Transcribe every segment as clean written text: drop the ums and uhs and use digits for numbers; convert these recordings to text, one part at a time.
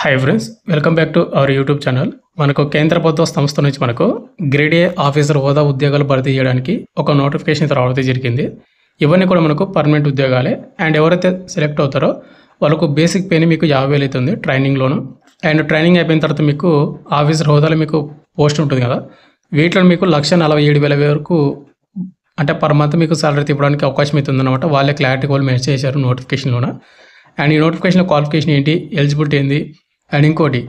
Hi friends, welcome back to our YouTube channel. మనకు కేంద్ర ప్రభుత్వ సంస్థ నుంచి మనకు గ్రేడ్ ఏ ఆఫీసర్ హోదా ఉద్యోగాలు భర్తీ చేయడానికి ఒక నోటిఫికేషన్ అయితే రావడం జరిగింది. ఇవన్నీ కూడా మనకు పర్మనెంట్ ఉద్యోగాలే. అండ్ ఎవరైతే సెలెక్ట్ అవుతారో వాళ్ళకు బేసిక్ పేని మీకు 50,000 అవుతుంది ట్రైనింగ్లోను. అండ్ ట్రైనింగ్ అయిపోయిన తర్వాత మీకు ఆఫీసర్ హోదాలో మీకు పోస్ట్ ఉంటుంది కదా, వీటిలో మీకు 1,47,000 వరకు అంటే పర్ మంత్ మీకు సాలరీ ఇవ్వడానికి అవకాశం అయితే ఉందన్నమాట. వాళ్ళే క్లారిటీ వాళ్ళు మెన్షన్ చేశారు నోటిఫికేషన్లోన. అండ్ ఈ నోటిఫికేషన్ క్వాలిఫికేషన్ ఏంటి, ఎలిజిబిలిటీ ఏంది, అండ్ ఇంకోటి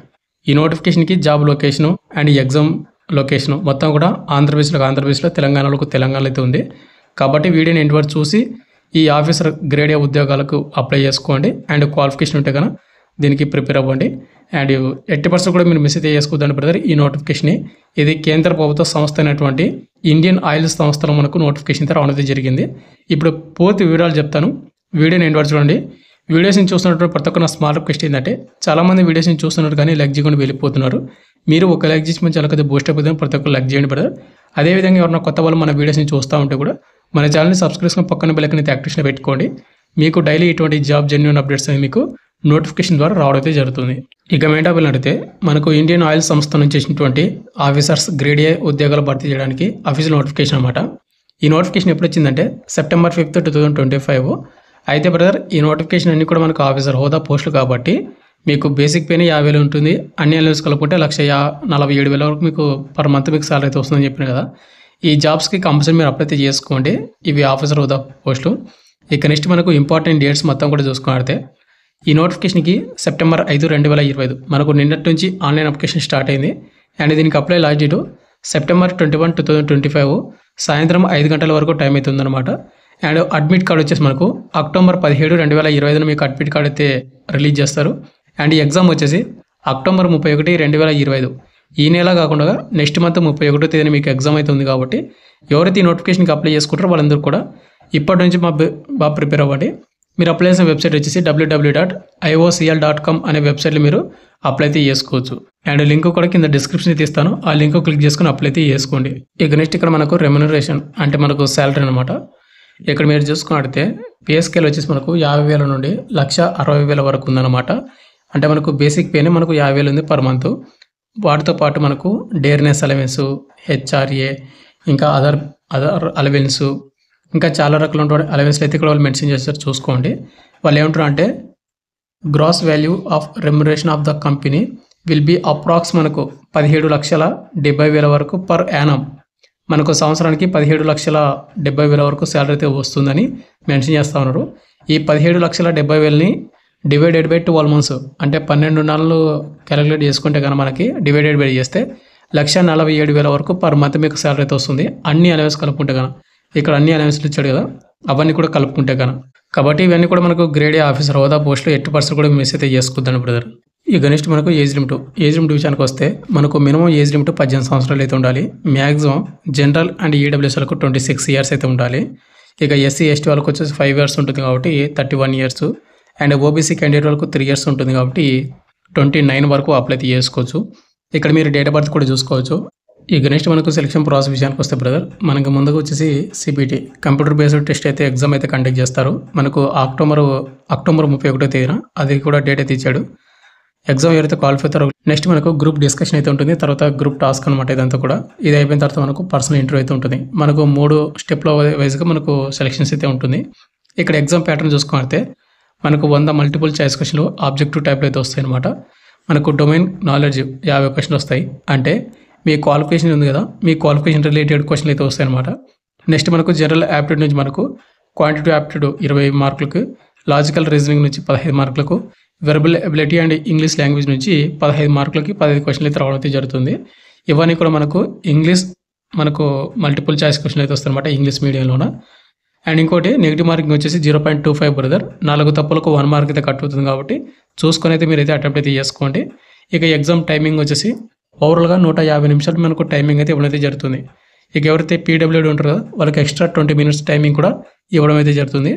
ఈ నోటిఫికేషన్కి job location and exam location మొత్తం కూడా ఆంధ్రప్రదేశ్లో తెలంగాణలో అయితే ఉంది. కాబట్టి వీడియోని ఎండ్ వరకు చూసి ఈ ఆఫీసర్ గ్రేడ్ ఏ ఉద్యోగాలకు అప్లై చేసుకోండి. అండ్ క్వాలిఫికేషన్ ఉంటే కనుక దీనికి ప్రిపేర్ అవ్వండి. అండ్ 80% కూడా మీరు మిస్ అయితే చేసుకోవద్దండి బ్రదర్. ఈ నోటిఫికేషన్ ఇది కేంద్ర ప్రభుత్వ సంస్థ అయినటువంటి ఇండియన్ ఆయిల్ సంస్థలో మనకు నోటిఫికేషన్ అయితే రావడం జరిగింది. ఇప్పుడు పూర్తి వివరాలు చెప్తాను, వీడియోని ఎండ్ వరకు చూడండి. వీడియోస్ని చూస్తున్నప్పుడు ప్రతి ఒక్క నా స్మాల్ రిక్వెస్ట్ ఏంటంటే, చాలామంది వీడియోస్ని చూస్తున్నారు కానీ లైక్ చేయకుండా వెళ్ళిపోతున్నారు. మీరు ఒక లైక్ చేసి మంచి అలాగే బూస్ట్ అయిపోతుంది. ప్రతి ఒక్క లైక్ చేయండి బ్రదర్. అదేవిధంగా ఎవరైనా కొత్త వాళ్ళు మన వీడియోస్ని చూస్తూ ఉంటే కూడా మన ఛానల్ని సబ్స్క్రైబ్ చేసుకుని పక్కన బెల్ ఐకాన్ అయితే యాక్టివేషన్ పెట్టుకోండి. మీకు డైలీ ఇటువంటి జాబ్ జెన్యూన్ అప్డేట్స్ అనేది మీకు నోటిఫికేషన్ ద్వారా రావడం అయితే జరుగుతుంది. ఇక మెయిన్ టాపిక్ అడిగితే మనకు ఇండియన్ ఆయిల్ సంస్థ నుంచి వచ్చినటువంటి ఆఫీసర్స్ గ్రేడ్ ఏ ఉద్యోగాలు భర్తీ చేయడానికి అఫీషియల్ నోటిఫికేషన్ అనమాట. ఈ నోటిఫికేషన్ ఎప్పుడు వచ్చిందంటే September 5, 2025. అయితే బ్రదర్ ఈ నోటిఫికేషన్ అన్ని కూడా మనకు ఆఫీసర్ హోదా పోస్టులు కాబట్టి మీకు బేసిక్ పేని 50,000 ఉంటుంది. అన్ని అలవెన్స్ కలుపుకుంటే 1,47,000 వరకు మీకు పర్ మంత్ మీకు సాలరీ అయితే వస్తుందని చెప్పిన కదా. ఈ జాబ్స్కి కంపల్సరీ మీరు అప్లై చేసుకోండి. ఇవి ఆఫీసర్ హోదా పోస్టులు. ఇక నెక్స్ట్ మనకు ఇంపార్టెంట్ డేట్స్ మొత్తం కూడా చూసుకున్నట్లయితే ఈ నోటిఫికేషన్కి September 5, 2025 మనకు నిన్నటి నుంచి ఆన్లైన్ అప్లికేషన్ స్టార్ట్ అయింది. అండ్ దీనికి అప్లై లాస్ట్ డేట్ September 21, 2025 సాయంత్రం 5 గంటల వరకు టైం అయితే ఉందన్నమాట. అండ్ అడ్మిట్ కార్డ్ వచ్చేసి మనకు October 17, 2025 మీకు అడ్మిట్ కార్డ్ అయితే రిలీజ్ చేస్తారు. అండ్ ఎగ్జామ్ వచ్చేసి October 31, 2025 ఈ నెల కాకుండా నెక్స్ట్ మంత్ 31వ తేదీన మీకు ఎగ్జామ్ అయితే ఉంది. కాబట్టి ఎవరైతే ఈ నోటిఫికేషన్కి అప్లై చేసుకుంటారో వాళ్ళందరూ కూడా ఇప్పటి నుంచి బాగా ప్రిపేర్ అవ్వండి. మీరు అప్లై చేసిన వెబ్సైట్ వచ్చేసి www.iocl.com అనే వెబ్సైట్లో మీరు అప్లై అయితే చేసుకోవచ్చు. అండ్ లింక్ కూడా కింద డిస్క్రిప్షన్ అయితే ఇస్తాను, ఆ లింక్ క్లిక్ చేసుకుని అప్లై అయితే చేసుకోండి. ఇక నెక్స్ట్ ఇక్కడ మనకు రెమ్యునరేషన్ అంటే మనకు శాలరీ అనమాట. ఇక్కడ మీరు చూసుకున్నట్లయితే పే స్కేల్ వచ్చేసి మనకు 50,000 నుండి 1,60,000 వరకు ఉందన్నమాట. అంటే మనకు బేసిక్ పేనే మనకు 50,000 ఉంది పర్ మంత్. వాటితో పాటు మనకు డేర్నెస్ అలవెన్స్, హెచ్ఆర్ఏ, ఇంకా అదర్ అలవెన్స్, ఇంకా చాలా రకాల అలవెన్స్లు అయితే ఇక్కడ వాళ్ళు మెన్షన్ చేస్తారు. చూసుకోండి. వాళ్ళు ఏమంటారు అంటే gross value of remuneration of the company will be approx మనకు 17,70,000 వరకు పర్ యానం. మనకు సంవత్సరానికి 17,70,000 వరకు శాలరీ అయితే వస్తుందని మెన్షన్ చేస్తూ ఉన్నారు. ఈ 17,70,000ని డివైడెడ్ బై 12 months అంటే 12 నెలలు క్యాలిక్యులేట్ చేసుకుంటే కనుక మనకి డివైడెడ్ బై చేస్తే 1,47,000 వరకు పర్ మంత్ మీకు శాలరీ అయితే వస్తుంది. అన్ని అలవెన్స్ కలుపుకుంటే కనుక ఇక్కడ అన్ని అలవెన్స్లు ఇచ్చాడు కదా, అవన్నీ కూడా కలుపుకుంటే కనుక. కాబట్టి ఇవన్నీ కూడా మనకు గ్రేడ్ ఏ ఆఫీసర్ హోదా పోస్టులు 80% కూడా మిస్ అయితే చేసుకుందాను బ్రదర్. ఇక నెక్స్ట్ మనకు ఏజ్ లిమిట్ విషయానికి వస్తే మనకు మినిమం ఏజ్ లిమిట్ 18 సంవత్సరాలు అయితే ఉండాలి. మ్యాక్సిమం జనరల్ అండ్ ఈడబ్ల్యూఎస్ వాళ్ళకు 26 years అయితే ఉండాలి. ఇక ఎస్సీ ఎస్టీ వాళ్ళకు వచ్చేసి 5 years ఉంటుంది కాబట్టి 31 years. అండ్ ఓబీసీ క్యాండిడేట్ వాళ్ళకు 3 years ఉంటుంది కాబట్టి 29 వరకు అప్లై చేసుకోవచ్చు. ఇక్కడ మీరు డేట్ ఆఫ్ బర్త్ కూడా చూసుకోవచ్చు. ఇక నెక్స్ట్ మనకు సెలక్షన్ ప్రాసెస్ విషయానికి వస్తే బ్రదర్, మనకు ముందుకు వచ్చేసి సిబిటి కంప్యూటర్ బేస్డ్ టెస్ట్ అయితే ఎగ్జామ్ అయితే కండక్ట్ చేస్తారు. మనకు అక్టోబర్ 31వ తేదీన అది కూడా డేట్ అయితే ఇచ్చాడు. ఎగ్జామ్ ఎవరైతే క్వాలిఫై అవుతారో నెక్స్ట్ మనకు గ్రూప్ డిస్కషన్ అయితే ఉంటుంది. తర్వాత గ్రూప్ టాస్క్ అనమాట. ఇదంతా కూడా ఇది అయిపోయిన తర్వాత మనకు పర్సనల్ ఇంటర్వ్యూ అయితే ఉంటుంది. మనకు 3 స్టెప్ల వైజ్గా మనకు సెలక్షన్స్ అయితే ఉంటుంది. ఇక్కడ ఎగ్జామ్ ప్యాటర్న్ చూసుకుంటే మనకు 100 మల్టిపుల్ చాయిస్ క్వశ్చన్లు ఆబ్జెక్టివ్ టైప్లో అయితే వస్తాయి అనమాట. మనకు డొమైన్ నాలెడ్జ్ 50 క్వశ్చన్లు వస్తాయి. అంటే మీ క్వాలిఫికేషన్ ఉంది కదా, మీ క్వాలిఫికేషన్ రిలేటెడ్ క్వశ్చన్లు అయితే వస్తాయి అనమాట. నెక్స్ట్ మనకు జనరల్ యాప్టిట్యూడ్ నుంచి మనకు క్వాంటిటివ్ యాప్టిట్యూడ్ 20 మార్కులకు, లాజికల్ రీజనింగ్ నుంచి 15 మార్కులకు, verbal ability and English language నుంచి 15 మార్కులకి 15 క్వశ్చన్లు అయితే రావడం అయితే జరుగుతుంది. ఇవన్నీ కూడా మనకు ఇంగ్లీష్ మనకు మల్టిపుల్ చాయిస్ క్వశ్చన్లు అయితే వస్తాయి అనమాట ఇంగ్లీష్ మీడియంలోన. అండ్ ఇంకోటి నెగిటివ్ మార్కింగ్ వచ్చేసి 0.25 బ్రదర్. 4 తప్పులకు 1 మార్క్ అయితే కట్ అవుతుంది. కాబట్టి చూసుకొని అయితే మీరైతే అటెంప్ట్ అయితే చేసుకోండి. ఇక ఎగ్జామ్ టైమింగ్ వచ్చేసి ఓవరాల్గా 150 నిమిషాలు మనకు టైమింగ్ అయితే ఇవ్వడం అయితే జరుగుతుంది. ఇక ఎవరైతే పీడబ్ల్యూడీ ఉంటారో కదా వాళ్ళకి ఎక్స్ట్రా 20 minutes టైమింగ్ కూడా ఇవ్వడం అయితే జరుగుతుంది.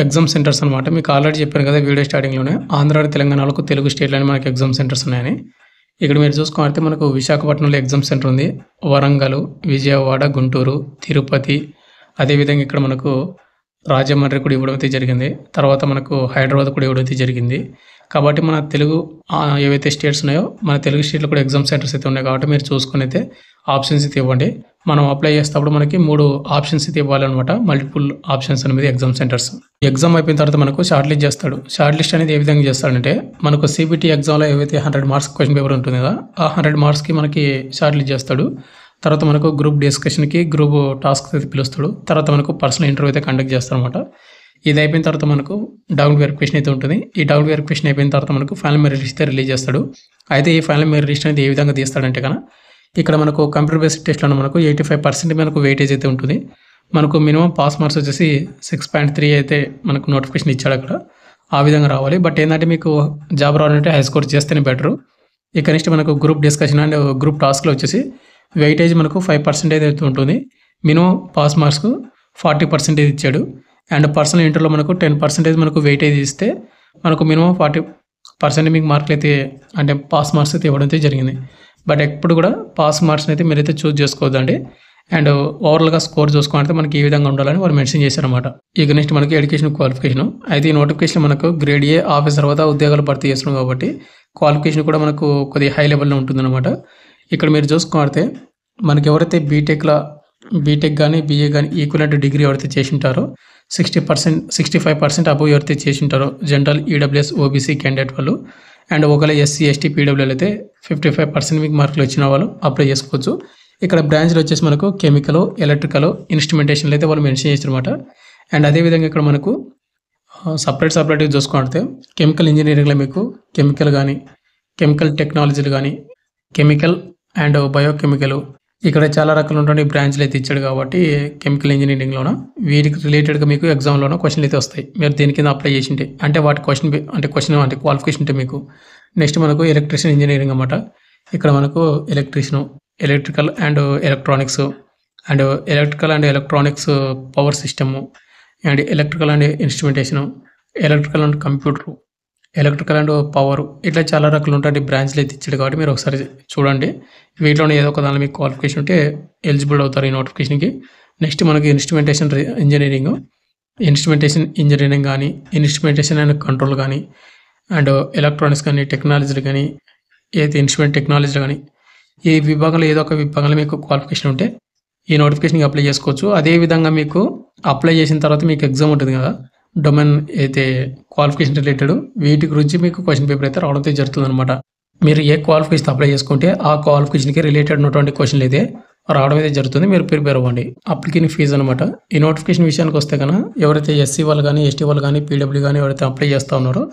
ఎగ్జామ్ సెంటర్స్ అనమాట. మీకు ఆల్రెడీ చెప్పాను కదా వీడియో స్టార్టింగ్లోనే, ఆంధ్ర తెలంగాణలకు తెలుగు స్టేట్లోనే మనకి ఎగ్జామ్ సెంటర్స్ ఉన్నాయని. ఇక్కడ మీరు చూసుకుంటే మనకు విశాఖపట్నంలో ఎగ్జామ్ సెంటర్ ఉంది, వరంగల్, విజయవాడ, గుంటూరు, తిరుపతి, అదేవిధంగా ఇక్కడ మనకు రాజమండ్రి కూడా ఇవ్వడం అయితే జరిగింది. తర్వాత మనకు హైదరాబాద్ కూడా ఇవ్వడం అయితే జరిగింది. కాబట్టి మన తెలుగు ఏవైతే స్టేట్స్ ఉన్నాయో మన తెలుగు స్టేట్లో కూడా ఎగ్జామ్ సెంటర్స్ అయితే ఉన్నాయి కాబట్టి మీరు చూసుకొని అయితే ఆప్షన్స్ అయితే ఇవ్వండి. మనం అప్లై చేసేటప్పుడు మనకి 3 ఆప్షన్స్ అయితే ఇవ్వాలన్నమాట. మల్టిపుల్ ఆప్షన్స్ అనేది ఎగ్జామ్ సెంటర్స్. ఎగ్జామ్ అయిపోయిన తర్వాత మనకు షార్ట్ లిస్ట్ చేస్తాడు. షార్ట్ లిస్ట్ అనేది ఏ విధంగా చేస్తాడంటే మనకు CBT ఎగ్జామ్లో ఏవైతే 100 మార్క్స్ క్వశ్చన్ పేపర్ ఉంటుంది కదా, ఆ 100 మార్క్స్కి మనకి షార్ట్ లిస్ట్ చేస్తాడు. తర్వాత మనకు గ్రూప్ డిస్కషన్కి గ్రూప్ టాస్క్ అయితే పిలుస్తాడు. తర్వాత మనకు పర్సనల్ ఇంటర్వ్యూ అయితే కండక్ట్ చేస్తాడు అనమాట. ఇది అయిపోయిన తర్వాత మనకు డౌన్ వెరిఫికేషన్ అయితే ఉంటుంది. ఈ డౌన్ వెరిఫికేషన్ అయిపోయిన తర్వాత మనకు ఫైనల్ మెరిట్ లిస్ట్ అయితే రిలీజ్ చేస్తాడు. అయితే ఈ ఫైనల్ మెరిట్ లిస్ట్ అనేది ఏ విధంగా తీస్తాడంటే కనుక ఇక్కడ మనకు కంప్యూటర్ బేస్డ్ టెస్ట్లో మనకు 85% మనకు వెయిటేజ్ అయితే ఉంటుంది. మనకు మినిమం పాస్ మార్క్స్ వచ్చేసి 6.3 అయితే మనకు నోటిఫికేషన్ ఇచ్చాడు అక్కడ. ఆ విధంగా రావాలి. బట్ ఏంటంటే మీకు జాబ్ రావాలంటే హై స్కోర్ చేస్తేనే బెటరు. ఇక నెక్స్ట్ మనకు గ్రూప్ డిస్కషన్ అండ్ గ్రూప్ టాస్క్లో వచ్చేసి వెయిటేజ్ మనకు 5% అయితే ఉంటుంది. మినిమం పాస్ మార్క్స్కు 40% ఇచ్చాడు. అండ్ పర్సనల్ ఇంటర్లో మనకు 10% మనకు వెయిటేజ్ ఇస్తే మనకు మినిమం 40% మీకు మార్కులు అయితే అంటే పాస్ మార్క్స్ అయితే ఇవ్వడం అయితే జరిగింది. బట్ ఎప్పుడు కూడా పాస్ మార్క్స్ అయితే మీరైతే చూస్ చేసుకోవద్దండి. అండ్ ఓవరాల్గా స్కోర్ చూసుకోవాలంటే మనకి ఈ విధంగా ఉండాలని వాళ్ళు మెన్షన్ చేశారన్నమాట. ఇక నెక్స్ట్ మనకి ఎడ్యుకేషన్ క్వాలిఫికేషన్ అయితే ఈ నోటిఫికేషన్ మనకు గ్రేడ్ ఏ ఆఫీసర్ తర్వాత ఉద్యోగాలు భర్తీ చేస్తున్నాం కాబట్టి క్వాలిఫికేషన్ కూడా మనకు కొద్దిగా హై లెవెల్లో ఉంటుందన్నమాట. ఇక్కడ మీరు చూసుకుంటే మనకి ఎవరైతే బీటెక్ కానీ BA కానీ ఈక్వలెంట్ డిగ్రీ ఎవరైతే చేసి ఉంటారో 65% అబోవ్ ఎవరైతే చేసి ఉంటారో జనరల్ EWS OBC క్యాండిడేట్ వాళ్ళు, అండ్ ఒకవేళ SC ST PWL అయితే 55% మీకు మార్కులు వచ్చిన వాళ్ళు అప్లై చేసుకోవచ్చు. ఇక్కడ బ్రాంచ్లు వచ్చేసి మనకు కెమికల్, ఎలక్ట్రికల్, ఇన్స్ట్రుమెంటేషన్లు అయితే వాళ్ళు మెన్షన్ చేశారన్నమాట. అండ్ అదేవిధంగా ఇక్కడ మనకు సపరేట్గా చూసుకుంటే కెమికల్ ఇంజనీరింగ్లో మీకు కెమికల్ కానీ కెమికల్ టెక్నాలజీలు కానీ కెమికల్ అండ్ బయోకెమికల్ ఇక్కడ చాలా రకాలు ఉన్నటువంటి బ్రాంచ్లు అయితే ఇచ్చాడు కాబట్టి కెమికల్ ఇంజనీరింగ్లోన వీటికి రిలేటెడ్గా మీకు ఎగ్జామ్లోన క్వశ్చన్లు అయితే వస్తాయి. మీరు దేని కింద అప్లై చేసింటే అంటే వాటి క్వశ్చన్ అంటే క్వాలిఫికేషన్ ఉంటే మీకు. నెక్స్ట్ మనకు ఎలక్ట్రీషియన్ ఇంజనీరింగ్ అన్నమాట. ఇక్కడ మనకు electrical and electronics and electronics power system and electrical and instrumentation, electrical and computer, electrical and power ఇట్లా చాలా రకాలు ఉంటాయి బ్రాంచ్లు అయితే ఇచ్చాడు కాబట్టి మీరు ఒకసారి చూడండి. వీటిలోనే ఏదో ఒక దానిలో మీకు క్వాలిఫికేషన్ ఉంటే ఎలిజిబుల్ అవుతారు ఈ నోటిఫికేషన్కి. నెక్స్ట్ మనకి ఇన్స్ట్రుమెంటేషన్ ఇంజనీరింగ్ కానీ ఇన్స్ట్రుమెంటేషన్ అండ్ కంట్రోల్ కానీ అండ్ ఎలక్ట్రానిక్స్ కానీ టెక్నాలజీలు కానీ ఏదైతే ఇన్స్ట్రుమెంట్ టెక్నాలజీలు కానీ ఈ విభాగంలో ఏదో ఒక విభాగంలో మీకు క్వాలిఫికేషన్ ఉంటే ఈ నోటిఫికేషన్కి అప్లై చేసుకోవచ్చు. అదేవిధంగా మీకు అప్లై చేసిన తర్వాత మీకు ఎగ్జామ్ ఉంటుంది కదా, డొమైన్ అయితే క్వాలిఫికేషన్ రిలేటెడ్ వీటి గురించి మీకు క్వశ్చన్ పేపర్ అయితే రావడం అయితే జరుగుతుంది అనమాట. మీరు ఏ క్వాలిఫికేషన్ అప్లై చేసుకుంటే ఆ క్వాలిఫికేషన్కి రిలేటెడ్ ఉన్నటువంటి క్వశ్చన్లు అయితే రావడం అయితే జరుగుతుంది. మీరు ప్రిపేర్ అవ్వండి. అప్లికేషన్ ఫీజు అనమాట. ఈ నోటిఫికేషన్ విషయానికి వస్తే కన్నా ఎవరైతే SC వాళ్ళు కానీ ST వాళ్ళు కానీ PW కానీ ఎవరైతే అప్లై చేస్తూ ఉన్నారో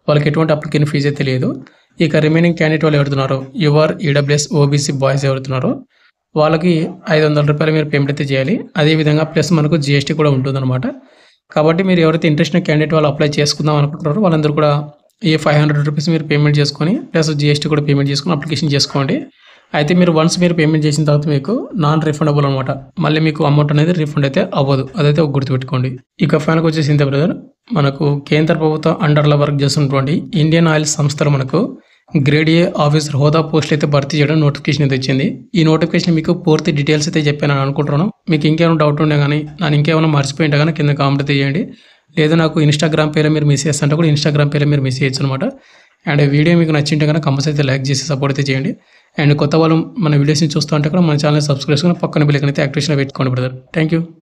వాళ్ళకి ఎటువంటి అప్లికేషన్ ఫీజు అయితే లేదు. ఇక రిమైనింగ్ క్యాండిడేట్ వాళ్ళు ఎవరుతున్నారో EWS OBC బాయ్స్ ఎవరుతున్నారో వాళ్ళకి 500 రూపాయలు మీరు పేమెంట్ అయితే చేయాలి. అదేవిధంగా ప్లస్ మనకు GST కూడా ఉంటుందన్నమాట. కాబట్టి మీరు ఎవరైతే ఇంట్రెస్ట్ క్యాండిడేట్ వాళ్ళు అప్లై చేసుకుందాం అనుకుంటున్నారో వాళ్ళందరూ కూడా ఈ 500 రూపీస్ మీరు పేమెంట్ చేసుకొని ప్లస్ GST కూడా పేమెంట్ చేసుకొని అప్లికేషన్ చేసుకోండి. అయితే మీరు వన్స్ మీరు పేమెంట్ చేసిన తర్వాత మీకు నాన్ రిఫండబుల్ అనమాట. మళ్ళీ మీకు అమౌంట్ అనేది రిఫండ్ అయితే అవ్వదు. అదైతే ఒక గుర్తుపెట్టుకోండి. ఇక ఫైనల్కి వచ్చేసి ఇంత బ్రదర్, మనకు కేంద్ర ప్రభుత్వం అండర్లో వర్క్ చేస్తున్నటువంటి ఇండియన్ ఆయిల్ సంస్థలు మనకు గ్రేడ్ ఏ ఆఫీసర్ హోదా పోస్టులు అయితే భర్తీ చేయడం నోటిఫికేషన్ అయితే వచ్చింది. ఈ నోటిఫికేషన్ మీకు పూర్తి డీటెయిల్స్ అయితే చెప్పాను అనుకుంటున్నాను. మీకు ఇంకేమైనా డౌట్ ఉండే కానీ నేను ఇంకేమైనా మర్చిపోయింటే కానీ కింద కామెంట్ చేయండి. లేదా నాకు ఇన్స్టాగ్రామ్ పేరు మీరు మెసేజ్ చేస్తుంటే కూడా ఇన్స్టాగ్రామ్ పేరు మీరు మెసేజ్ చేయొచ్చు అనమాట. అండ్ వీడియో మీకు నచ్చింటే కనుక కంపల్సరీ అయితే లైక్ చేసి సపోర్ట్ అయితే చేయండి. అండ్ కొత్త వాళ్ళు మన వీడియోస్ని చూస్తూ ఉంటే కూడా మన ఛానల్ సబ్స్క్రైబ్ చేసుకుని పక్కన బెల్ ఐకాన్ అయితే యాక్టివేషన్ పెట్టుకోండి బ్రదర్. Thank you.